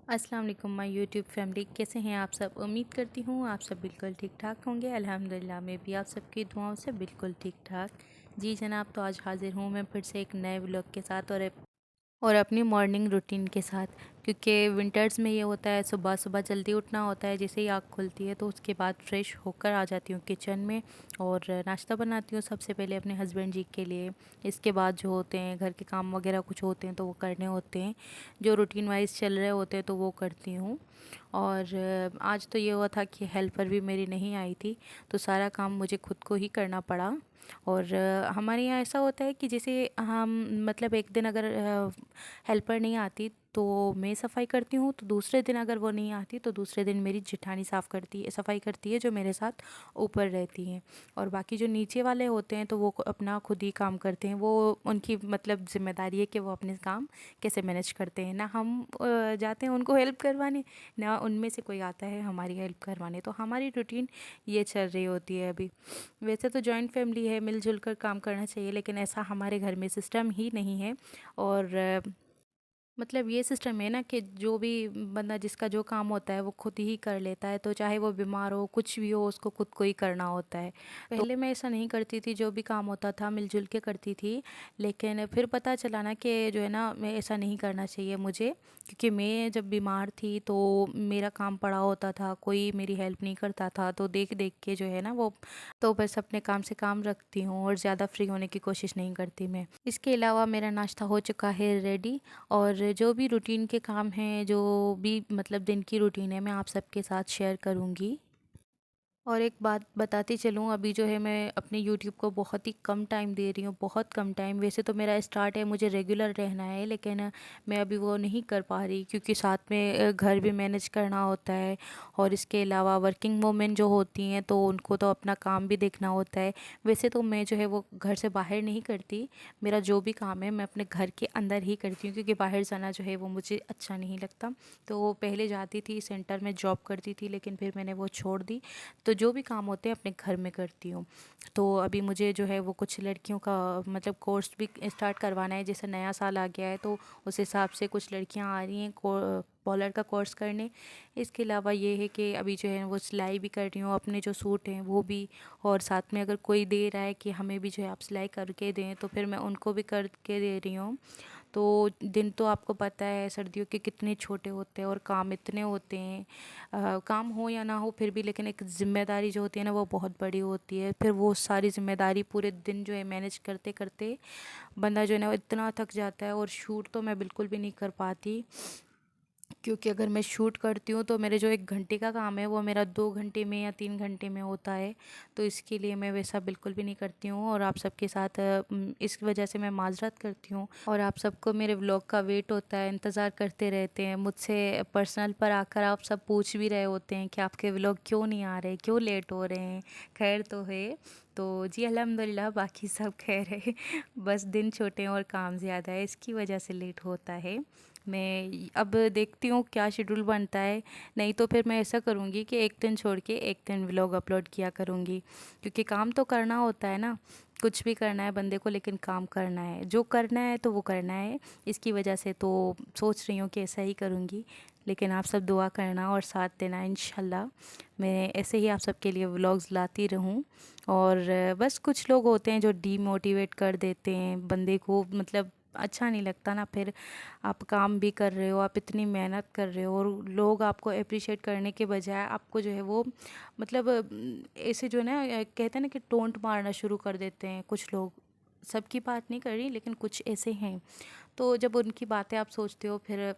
अस्सलाम वालेकुम my YouTube family, कैसे हैं आप सब। उम्मीद करती हूँ आप सब बिल्कुल ठीक ठाक होंगे। अल्हम्दुलिल्लाह मैं भी आप सबकी दुआओं से बिल्कुल ठीक ठाक। जी जनाब, तो आज हाज़िर हूँ मैं फिर से एक नए व्लॉग के साथ और अपनी मॉर्निंग रूटीन के साथ। क्योंकि विंटर्स में ये होता है, सुबह सुबह जल्दी उठना होता है। जैसे ही आँख खुलती है तो उसके बाद फ्रेश होकर आ जाती हूँ किचन में और नाश्ता बनाती हूँ सबसे पहले अपने हस्बैंड जी के लिए। इसके बाद जो होते हैं घर के काम वगैरह कुछ होते हैं तो वो करने होते हैं, जो रूटीन वाइज चल रहे होते हैं तो वो करती हूँ। और आज तो ये हुआ था कि हेल्पर भी मेरी नहीं आई थी, तो सारा काम मुझे खुद को ही करना पड़ा। और हमारे यहाँ ऐसा होता है कि जैसे हम मतलब एक दिन अगर हेल्पर नहीं आती तो मैं सफाई करती हूँ, तो दूसरे दिन अगर वो नहीं आती तो दूसरे दिन मेरी जेठानी सफाई करती है, जो मेरे साथ ऊपर रहती हैं। और बाकी जो नीचे वाले होते हैं तो वो अपना खुद ही काम करते हैं। वो उनकी मतलब ज़िम्मेदारी है कि वो अपने काम कैसे मैनेज करते हैं। ना हम जाते हैं उनको हेल्प करवाने, ना उनमें से कोई आता है हमारी हेल्प करवाने। तो हमारी रूटीन ये चल रही होती है अभी। वैसे तो जॉइंट फैमिली है, मिलजुल कर काम करना चाहिए, लेकिन ऐसा हमारे घर में सिस्टम ही नहीं है। और मतलब ये सिस्टम है ना कि जो भी बंदा जिसका जो काम होता है वो खुद ही कर लेता है, तो चाहे वो बीमार हो कुछ भी हो उसको खुद को ही करना होता है। पहले मैं ऐसा नहीं करती थी, जो भी काम होता था मिलजुल के करती थी। लेकिन फिर पता चला ना कि जो है ना, मैं ऐसा नहीं करना चाहिए मुझे। क्योंकि मैं जब बीमार थी तो मेरा काम पड़ा होता था, कोई मेरी हेल्प नहीं करता था, तो देख देख के जो है ना वो, तो बस अपने काम से काम रखती हूँ और ज़्यादा फ्री होने की कोशिश नहीं करती मैं। इसके अलावा मेरा नाश्ता हो चुका है रेडी। और जो भी रूटीन के काम हैं, जो भी मतलब दिन की रूटीन है, मैं आप सबके साथ शेयर करूँगी। और एक बात बताती चलूँ, अभी जो है मैं अपने यूट्यूब को बहुत ही कम टाइम दे रही हूँ, बहुत कम टाइम। वैसे तो मेरा स्टार्ट है, मुझे रेगुलर रहना है, लेकिन मैं अभी वो नहीं कर पा रही क्योंकि साथ में घर भी मैनेज करना होता है। और इसके अलावा वर्किंग वूमेन जो होती हैं तो उनको तो अपना काम भी देखना होता है। वैसे तो मैं जो है वो घर से बाहर नहीं करती, मेरा जो भी काम है मैं अपने घर के अंदर ही करती हूँ, क्योंकि बाहर जाना जो है वो मुझे अच्छा नहीं लगता। तो पहले जाती थी सेंटर में जॉब करती थी, लेकिन फिर मैंने वो छोड़ दी। तो जो भी काम होते हैं अपने घर में करती हूँ। तो अभी मुझे जो है वो कुछ लड़कियों का मतलब कोर्स भी स्टार्ट करवाना है। जैसे नया साल आ गया है तो उस हिसाब से कुछ लड़कियां आ रही हैं पॉलर का कोर्स करने। इसके अलावा ये है कि अभी जो है वो सिलाई भी कर रही हूँ, अपने जो सूट हैं वो भी। और साथ में अगर कोई दे रहा है कि हमें भी जो है आप सिलाई करके दें, तो फिर मैं उनको भी करके दे रही हूँ। तो दिन तो आपको पता है सर्दियों के कितने छोटे होते हैं और काम इतने होते हैं। काम हो या ना हो फिर भी, लेकिन एक ज़िम्मेदारी जो होती है ना वो बहुत बड़ी होती है। फिर वो सारी ज़िम्मेदारी पूरे दिन जो है मैनेज करते करते बंदा जो है ना वो इतना थक जाता है। और शूट तो मैं बिल्कुल भी नहीं कर पाती, क्योंकि अगर मैं शूट करती हूँ तो मेरे जो 1 घंटे का काम है वो मेरा 2 घंटे में या 3 घंटे में होता है। तो इसके लिए मैं वैसा बिल्कुल भी नहीं करती हूँ और आप सबके साथ इस वजह से मैं माज़रत करती हूँ। और आप सबको मेरे व्लॉग का वेट होता है, इंतज़ार करते रहते हैं। मुझसे पर्सनल पर आकर आप सब पूछ भी रहे होते हैं कि आपके व्लॉग क्यों नहीं आ रहे, क्यों लेट हो रहे हैं, खैर तो है। तो जी अल्हम्दुलिल्लाह बाकी सब खैर है। बस दिन छोटे हैं और काम ज़्यादा है, इसकी वजह से लेट होता है। मैं अब देखती हूँ क्या शेड्यूल बनता है। नहीं तो फिर मैं ऐसा करूँगी कि एक दिन छोड़ के एक दिन व्लॉग अपलोड किया करूँगी, क्योंकि काम तो करना होता है ना। कुछ भी करना है बंदे को, लेकिन काम करना है, जो करना है तो वो करना है। इसकी वजह से तो सोच रही हूँ कि ऐसा ही करूँगी। लेकिन आप सब दुआ करना और साथ देना, इंशाल्लाह मैं ऐसे ही आप सबके लिए व्लॉग्स लाती रहूँ। और बस कुछ लोग होते हैं जो डीमोटिवेट कर देते हैं बंदे को, मतलब अच्छा नहीं लगता ना। फिर आप काम भी कर रहे हो, आप इतनी मेहनत कर रहे हो, और लोग आपको अप्रिशिएट करने के बजाय आपको जो है वो मतलब ऐसे जो है ना कहते हैं ना कि टोंट मारना शुरू कर देते हैं कुछ लोग। सबकी बात नहीं कर रही, लेकिन कुछ ऐसे हैं। तो जब उनकी बातें आप सोचते हो फिर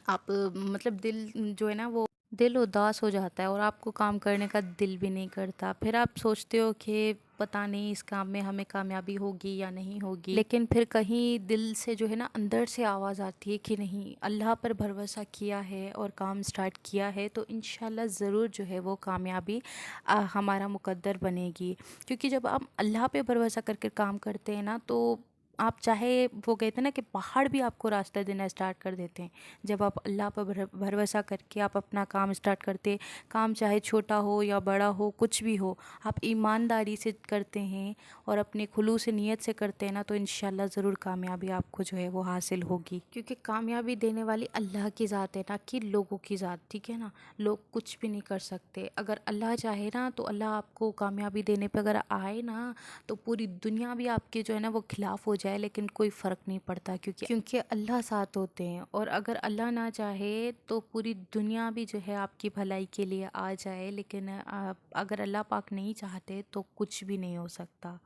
आप मतलब दिल जो है ना वो दिल उदास हो जाता है और आपको काम करने का दिल भी नहीं करता। फिर आप सोचते हो कि पता नहीं इस काम में हमें कामयाबी होगी या नहीं होगी, लेकिन फिर कहीं दिल से जो है ना अंदर से आवाज़ आती है कि नहीं, अल्लाह पर भरोसा किया है और काम स्टार्ट किया है तो इंशाल्लाह ज़रूर जो है वो कामयाबी हमारा मुकद्दर बनेगी। क्योंकि जब आप अल्लाह पे भरोसा करके काम करते हैं ना, तो आप चाहे, वो कहते हैं ना कि पहाड़ भी आपको रास्ता देना स्टार्ट कर देते हैं जब आप अल्लाह पर भरोसा करके आप अपना काम स्टार्ट करते। काम चाहे छोटा हो या बड़ा हो, कुछ भी हो, आप ईमानदारी से करते हैं और अपने खुलूस नीयत से करते हैं ना, तो इंशाल्लाह ज़रूर कामयाबी आपको जो है वो हासिल होगी। क्योंकि कामयाबी देने वाली अल्लाह की ज़ात है, ना कि लोगों की ज़ात, ठीक है ना। लोग कुछ भी नहीं कर सकते। अगर अल्लाह चाहे ना तो अल्लाह आपको कामयाबी देने पे अगर आए ना, तो पूरी दुनिया भी आपके जो है ना वो खिलाफ हो जाए, लेकिन कोई फ़र्क नहीं पड़ता, क्योंकि अल्लाह साथ होते हैं। और अगर अल्लाह ना चाहे तो पूरी दुनिया भी जो है आपकी भलाई के लिए आ जाए, लेकिन अगर अल्लाह पाक नहीं चाहते तो कुछ भी नहीं हो सकता।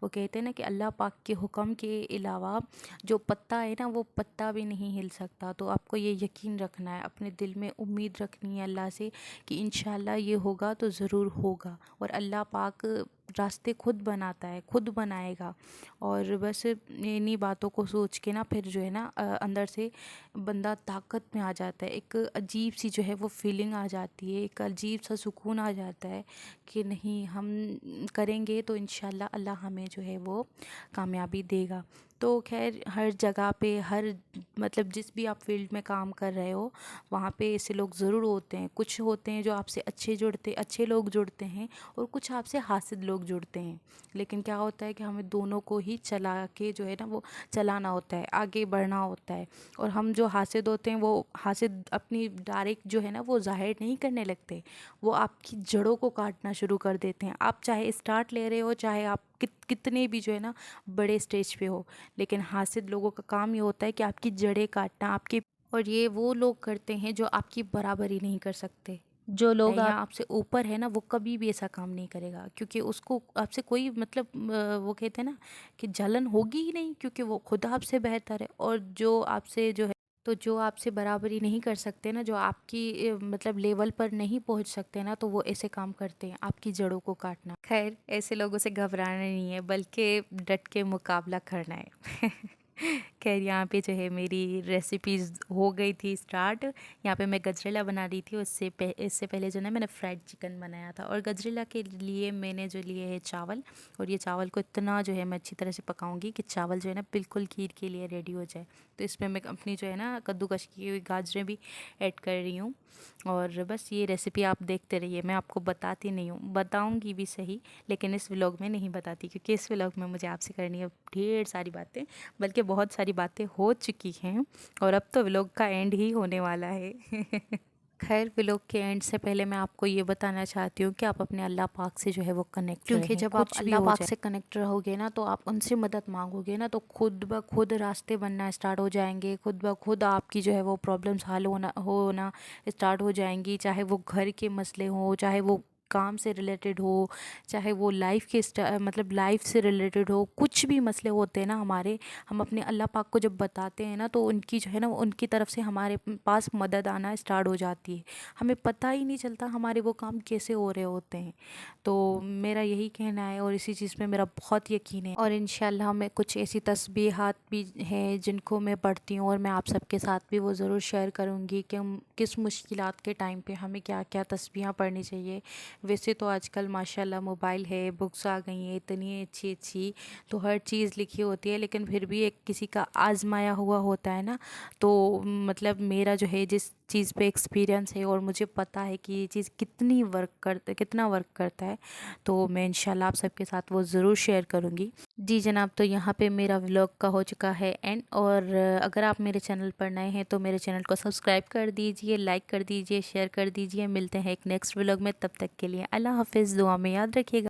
वो कहते हैं ना कि अल्लाह पाक के हुक्म के अलावा जो पत्ता है ना, वो पत्ता भी नहीं हिल सकता। तो आपको ये यकीन रखना है, अपने दिल में उम्मीद रखनी है अल्लाह से कि इंशाल्लाह ये होगा तो ज़रूर होगा। और अल्लाह पाक रास्ते खुद बनाता है, खुद बनाएगा। और बस इन्हीं बातों को सोच के ना फिर जो है ना अंदर से बंदा ताकत में आ जाता है। एक अजीब सी जो है वो फीलिंग आ जाती है, एक अजीब सा सुकून आ जाता है कि नहीं, हम करेंगे तो इंशाल्लाह अल्लाह हमें जो है वो कामयाबी देगा। तो खैर, हर जगह पे, हर मतलब जिस भी आप फील्ड में काम कर रहे हो, वहाँ पे ऐसे लोग ज़रूर होते हैं। कुछ होते हैं जो आपसे अच्छे लोग जुड़ते हैं, और कुछ आपसे हासिद लोग जुड़ते हैं। लेकिन क्या होता है कि हमें दोनों को ही चला के जो है ना वो चलाना होता है, आगे बढ़ना होता है। और हम जो हासिद होते हैं, वो हासिद अपनी डायरेक्ट जो है ना वो ज़ाहिर नहीं करने लगते, वो आपकी जड़ों को काटना शुरू कर देते हैं। आप चाहे स्टार्ट ले रहे हो, चाहे आप कितने भी जो है ना बड़े स्टेज पे हो, लेकिन हासिद लोगों का काम ये होता है कि आपकी जड़ें काटना, आपकी। और ये वो लोग करते हैं जो आपकी बराबरी नहीं कर सकते। जो लोग आप आपसे ऊपर है ना, वो कभी भी ऐसा काम नहीं करेगा, क्योंकि उसको आपसे कोई मतलब वो कहते हैं ना कि जलन होगी ही नहीं, क्योंकि वो खुद आपसे बेहतर है। और जो आपसे जो है, तो जो आपसे बराबरी नहीं कर सकते ना, जो आपकी मतलब लेवल पर नहीं पहुंच सकते ना, तो वो ऐसे काम करते हैं, आपकी जड़ों को काटना। खैर, ऐसे लोगों से घबराना नहीं है, बल्कि डट के मुकाबला करना है। खैर, यहाँ पे जो है मेरी रेसिपीज़ हो गई थी स्टार्ट। यहाँ पे मैं गजरेला बना रही थी। इससे पहले जो है मैंने फ्राइड चिकन बनाया था। और गजरेला के लिए मैंने जो लिए है चावल, और ये चावल को इतना जो है मैं अच्छी तरह से पकाऊंगी कि चावल जो है ना बिल्कुल खीर के लिए रेडी हो जाए। तो इसमें मैं अपनी जो है ना कद्दूकश की हुई गाजरें भी ऐड कर रही हूँ। और बस ये रेसिपी आप देखते रहिए, मैं आपको बताती नहीं हूँ, बताऊँगी भी सही, लेकिन इस व्लॉग में नहीं बताती, क्योंकि इस व्लॉग में मुझे आपसे करनी है ढेर सारी बातें, बल्कि बहुत सारी बातें हो चुकी हैं, और अब तो व्लॉग का एंड ही होने वाला है। खैर, व्लॉग के एंड से पहले मैं आपको ये बताना चाहती हूँ कि आप अपने अल्लाह पाक से जो है वो कनेक्ट रहें। क्योंकि जब आप अल्लाह पाक से कनेक्ट रहोगे ना, तो आप उनसे मदद मांगोगे ना, तो खुद ब खुद रास्ते बनना स्टार्ट हो जाएंगे। खुद ब खुद आपकी जो है वो प्रॉब्लम्स हल होना स्टार्ट हो जाएंगी। चाहे वो घर के मसले हों, चाहे वो काम से रिलेटेड हो, चाहे वो लाइफ के मतलब लाइफ से रिलेटेड हो, कुछ भी मसले होते हैं ना हमारे, हम अपने अल्लाह पाक को जब बताते हैं ना, तो उनकी जो है ना उनकी तरफ से हमारे पास मदद आना स्टार्ट हो जाती है। हमें पता ही नहीं चलता हमारे वो काम कैसे हो रहे होते हैं। तो मेरा यही कहना है, और इसी चीज़ पे मेरा बहुत यकीन है। और इंशाल्लाह मैं कुछ ऐसी तस्बीहात भी हैं जिनको मैं पढ़ती हूँ, और मैं आप सबके साथ भी वो ज़रूर शेयर करूँगी कि हम किस मुश्किलात के टाइम पे हमें क्या क्या तस्बीहां पढ़नी चाहिए। वैसे तो आजकल माशाल्लाह मोबाइल है, बुक्स आ गई हैं इतनी अच्छी अच्छी, तो हर चीज़ लिखी होती है, लेकिन फिर भी एक किसी का आजमाया हुआ होता है ना। तो मतलब मेरा जो है जिस चीज़ पे एक्सपीरियंस है, और मुझे पता है कि ये चीज़ कितना वर्क करता है, तो मैं इंशाल्लाह आप सबके साथ वो ज़रूर शेयर करूँगी। जी जनाब, तो यहाँ पे मेरा व्लॉग का हो चुका है एंड। और अगर आप मेरे चैनल पर नए हैं तो मेरे चैनल को सब्सक्राइब कर दीजिए, लाइक कर दीजिए, शेयर कर दीजिए। मिलते हैं एक नेक्स्ट व्लॉग में, तब तक के लिए अल्लाह हाफिज़, दुआ में याद रखिएगा।